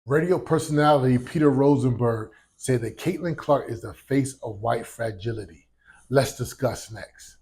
Radio personality Peter Rosenberg said that Caitlin Clark is the face of white fragility. Let's discuss next.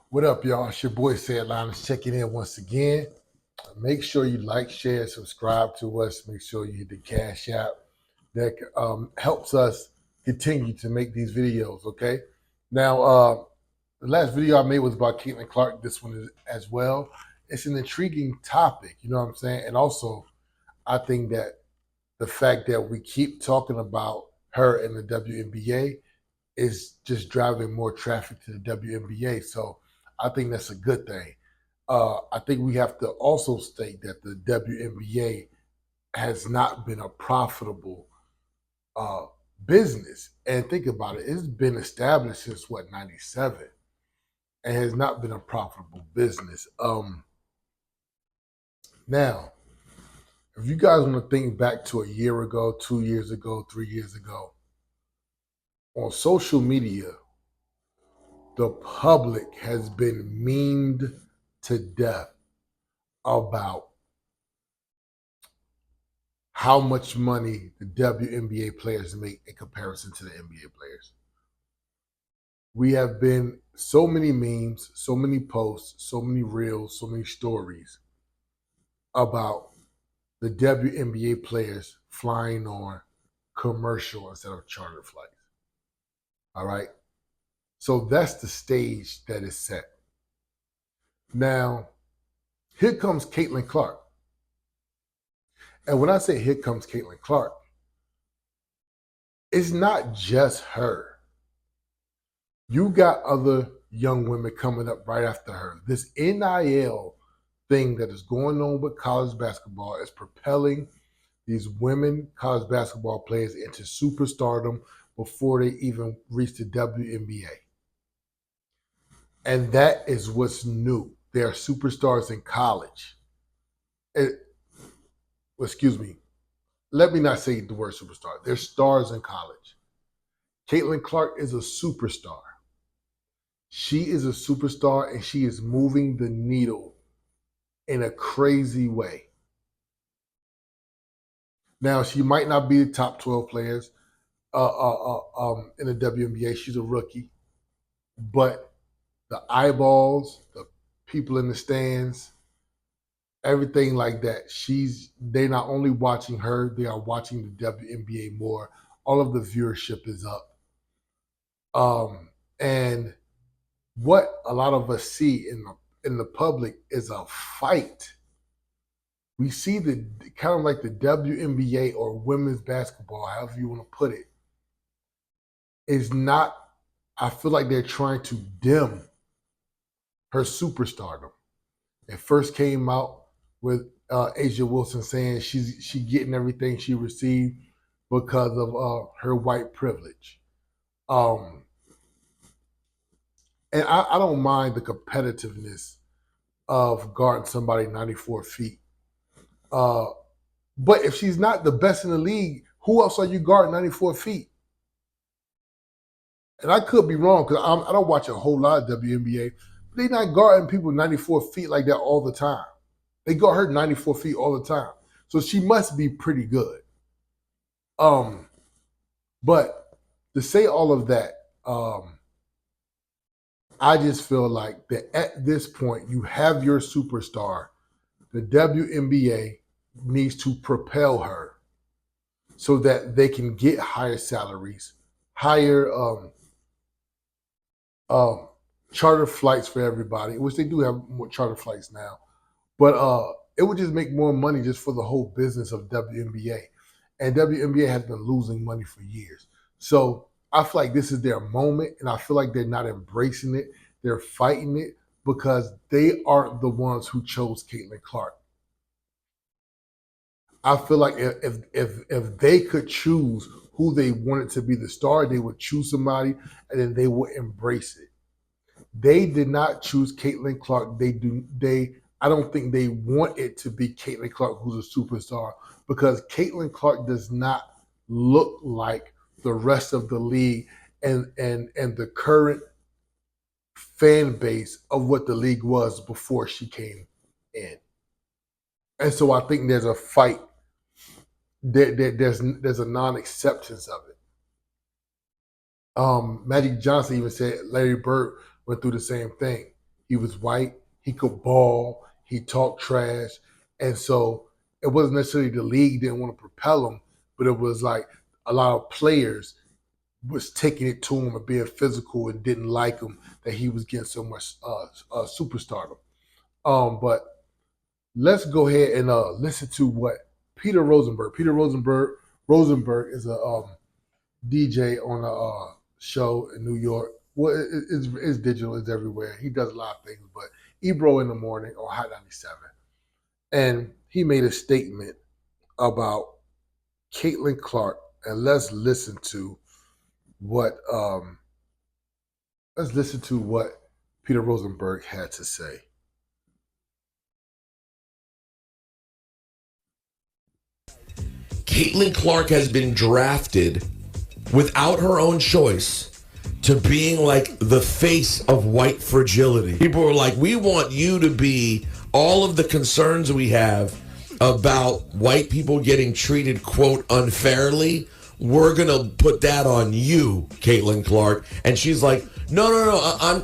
What up, y'all? It's your boy Said Linus checking in once again. Make sure you like, share, subscribe to us. Make sure you hit the Cashapp. That helps us continue to make these videos, okay? Now, the last video I made was about Caitlin Clark. This one is as well. It's an intriguing topic, you know what I'm saying? And also, I think that the fact that we keep talking about her in the WNBA is just driving more traffic to the WNBA. So I think that's a good thing. I think we have to also state that the WNBA has not been a profitable business. And think about it, it's been established since 97, and has not been a profitable business. Now, if you guys want to think back to a year ago, 2 years ago, 3 years ago, on social media, the public has been memed to death about how much money the WNBA players make in comparison to the NBA players. We have been so many memes, so many posts, so many reels, so many stories about the WNBA players flying on commercial instead of charter flights. All right. So that's the stage that is set. Now, here comes Caitlin Clark. And when I say here comes Caitlin Clark, it's not just her. You got other young women coming up right after her. This NIL thing that is going on with college basketball is propelling these women college basketball players into superstardom before they even reach the WNBA. And that is what's new. They are superstars in college. Excuse me. Let me not say the word superstar. They're stars in college. Caitlin Clark is a superstar. She is a superstar, and she is moving the needle in a crazy way. Now, she might not be the top 12 players in the WNBA. She's a rookie. But the eyeballs, the people in the stands, everything like that, they're not only watching her, they are watching the WNBA more. All of the viewership is up. And what a lot of us see in the public is a fight. We see the kind of like the WNBA or women's basketball, however you want to put it, is not, I feel like they're trying to dim her superstardom. It first came out with Asia Wilson saying she getting everything she received because of her white privilege. And I don't mind the competitiveness of guarding somebody 94 feet. But if she's not the best in the league, who else are you guarding 94 feet? And I could be wrong because I don't watch a whole lot of WNBA. But they're not guarding people 94 feet like that all the time. They guard her 94 feet all the time. So she must be pretty good. But to say all of that, I just feel like that at this point, you have your superstar. The WNBA needs to propel her so that they can get higher salaries, higher charter flights for everybody, which they do have more charter flights now. But it would just make more money just for the whole business of WNBA. And WNBA has been losing money for years. So I feel like this is their moment, and I feel like they're not embracing it. They're fighting it because they aren't the ones who chose Caitlin Clark. I feel like if they could choose who they wanted to be the star, they would choose somebody and then they would embrace it. They did not choose Caitlin Clark. I don't think they want it to be Caitlin Clark who's a superstar, because Caitlin Clark does not look like the rest of the league and the current fan base of what the league was before she came in. And so I think there's a fight. There's a non-acceptance of it. Magic Johnson even said Larry Bird went through the same thing. He was white, he could ball, he talked trash, and so it wasn't necessarily the league didn't want to propel him, but it was like a lot of players was taking it to him and being physical and didn't like him that he was getting so much superstardom. But let's go ahead and listen to what Peter Rosenberg. Peter Rosenberg is a DJ on a show in New York. Well, it's digital, it's everywhere. He does a lot of things, but Ebro in the morning on Hot 97. And he made a statement about Caitlin Clark, and let's listen to what Peter Rosenberg had to say. Caitlin Clark has been drafted without her own choice to being like the face of white fragility. People are like, we want you to be all of the concerns we have about white people getting treated, quote, unfairly. We're going to put that on you, Caitlin Clark. And she's like, no,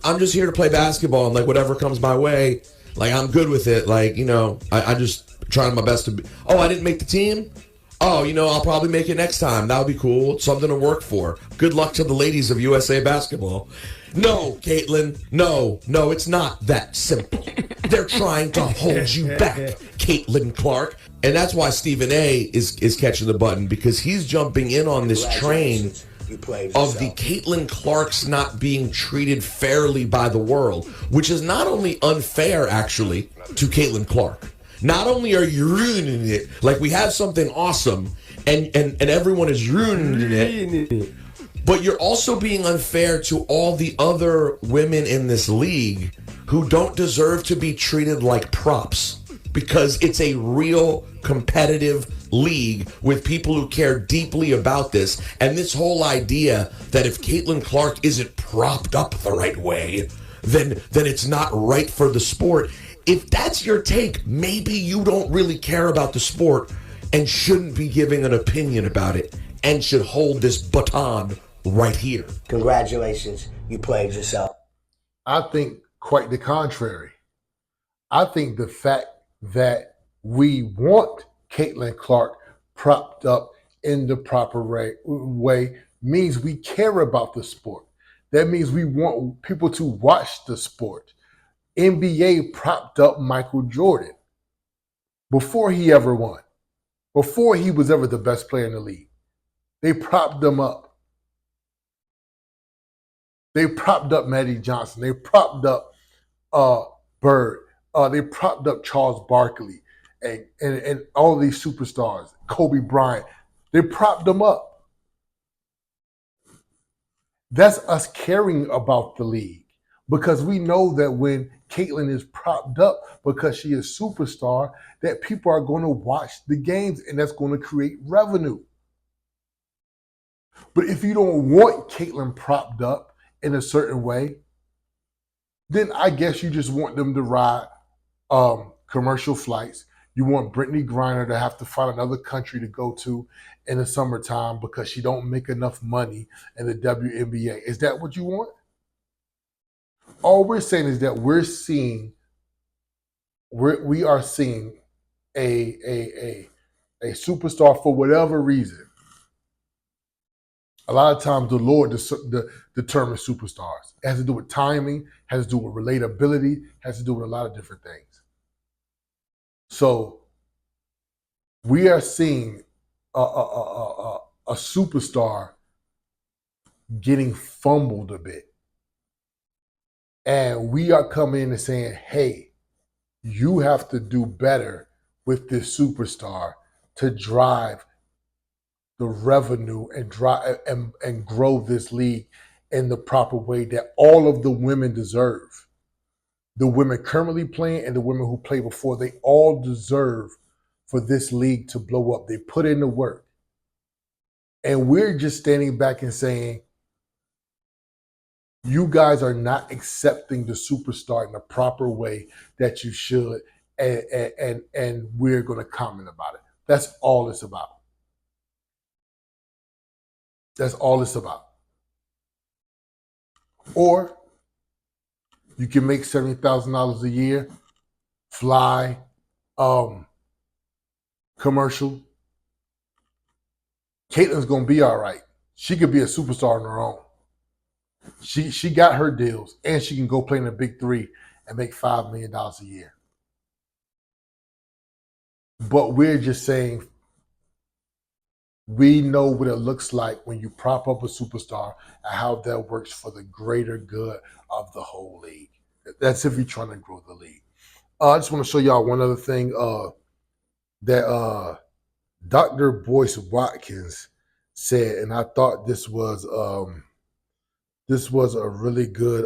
I'm just here to play basketball, and like whatever comes my way, like I'm good with it. Like, you know, I just trying my best to be. Oh, I didn't make the team? Oh, you know, I'll probably make it next time. That would be cool. Something to work for. Good luck to the ladies of USA basketball. No, Caitlin. No, it's not that simple. They're trying to hold you back, Caitlin Clark. And that's why Stephen A is catching the button, because he's jumping in on this train of the Caitlin Clark's not being treated fairly by the world, which is not only unfair, actually, to Caitlin Clark. Not only are you ruining it, like we have something awesome and everyone is ruining it, but you're also being unfair to all the other women in this league who don't deserve to be treated like props, because it's a real competitive league with people who care deeply about this. And this whole idea that if Caitlin Clark isn't propped up the right way, then it's not right for the sport. If that's your take, maybe you don't really care about the sport and shouldn't be giving an opinion about it and should hold this baton right here. Congratulations, you played yourself. I think quite the contrary. I think the fact that we want Caitlin Clark propped up in the proper way means we care about the sport. That means we want people to watch the sport. NBA propped up Michael Jordan before he ever won, before he was ever the best player in the league. They propped him up. They propped up Magic Johnson. They propped up Bird. They propped up Charles Barkley and all these superstars, Kobe Bryant. They propped them up. That's us caring about the league, because we know that when Caitlin is propped up because she is a superstar, that people are going to watch the games, and that's going to create revenue. But if you don't want Caitlin propped up in a certain way, then I guess you just want them to ride commercial flights. You want Brittany Griner to have to find another country to go to in the summertime because she don't make enough money in the WNBA. Is that what you want? All we're saying is that we are seeing a superstar for whatever reason. A lot of times the Lord determines superstars. It has to do with timing, has to do with relatability, has to do with a lot of different things. So we are seeing a superstar getting fumbled a bit. And we are coming in and saying, hey, you have to do better with this superstar to drive the revenue and drive and grow this league in the proper way that all of the women deserve. The women currently playing and the women who play before, they all deserve for this league to blow up. They put in the work. And we're just standing back and saying, you guys are not accepting the superstar in the proper way that you should, and we're going to comment about it. That's all it's about. That's all it's about. Or you can make $70,000 a year, fly, commercial. Caitlin's gonna be all right. She could be a superstar on her own. She got her deals, and she can go play in the Big Three and make $5 million a year. But we're just saying, we know what it looks like when you prop up a superstar and how that works for the greater good of the whole league. That's if you're trying to grow the league. I just want to show y'all one other thing that Dr. Boyce Watkins said, and I thought this was a really good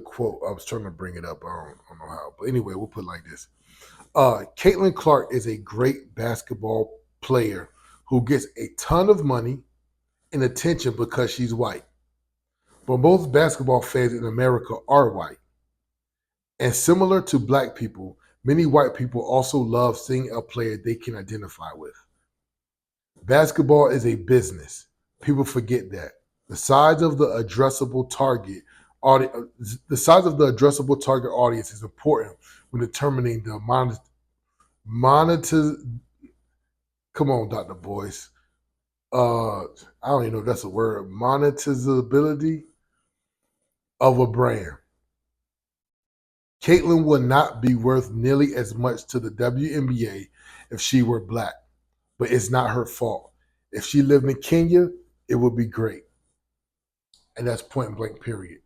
quote. I was trying to bring it up. I don't know how, but anyway, we'll put it like this. Caitlin Clark is a great basketball player who gets a ton of money and attention because she's white. But most basketball fans in America are white. And similar to black people, many white people also love seeing a player they can identify with. Basketball is a business. People forget that. The size of the addressable target audience is important when determining the come on, Dr. Boyce. I don't even know if that's a word. Monetizability of a brand. Caitlin would not be worth nearly as much to the WNBA if she were black, but it's not her fault. If she lived in Kenya, it would be great. And that's point blank, period.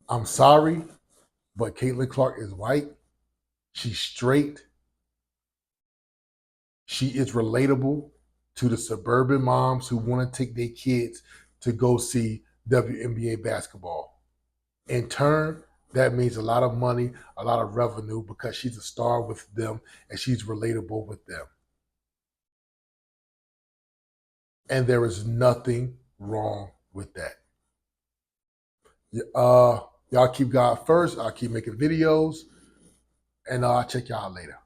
I'm sorry, but Caitlin Clark is white. She's straight. She is relatable to the suburban moms who want to take their kids to go see WNBA basketball. In turn, that means a lot of money, a lot of revenue, because she's a star with them and she's relatable with them. And there is nothing wrong with that. Y'all keep God first. I'll keep making videos, and I'll check y'all later.